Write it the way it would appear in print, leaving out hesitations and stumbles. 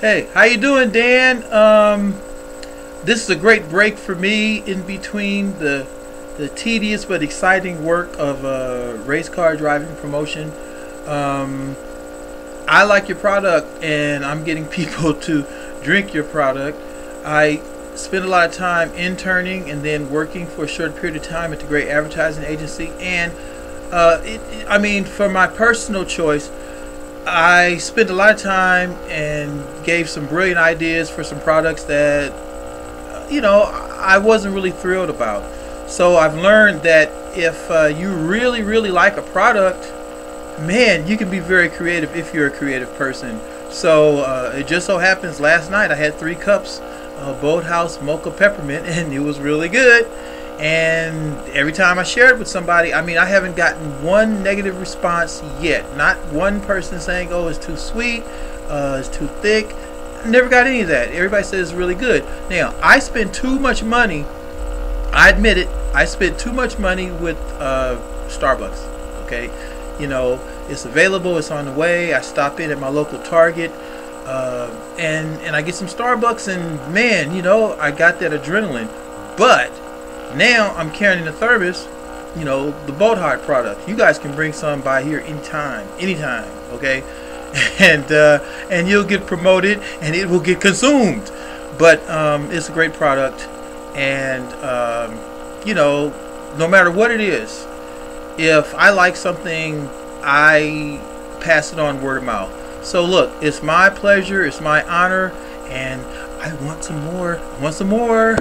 Hey, how you doing, Dan? This is a great break for me in between the tedious but exciting work of race car driving promotion. Um, I like your product, and I'm getting people to drink your product. I spend a lot of time interning and then working for a short period of time at the great advertising agency. And I mean, for my personal choice, I spent a lot of time and gave some brilliant ideas for some products that I wasn't really thrilled about. So I've learned that if you really, really like a product, man, you can be very creative if you're a creative person. So it just so happens last night I had 3 cups of Boathouse Mocha Peppermint, and it was really good. And every time I share it with somebody, I mean, I haven't gotten one negative response yet. Not one person saying, "Oh, it's too sweet, it's too thick." Never got any of that. Everybody says it's really good. Now, I spend too much money. I admit it. I spent too much money with Starbucks. Okay, it's available. It's on the way. I stop in at my local Target, and I get some Starbucks, and man, I got that adrenaline. But now I'm carrying the thermos, the Boatheart product. You guys can bring some by here anytime, okay? And you'll get promoted, and it will get consumed. But it's a great product, and no matter what it is, if I like something, I pass it on word of mouth. So look, it's my pleasure, it's my honor, and I want some more. I want some more.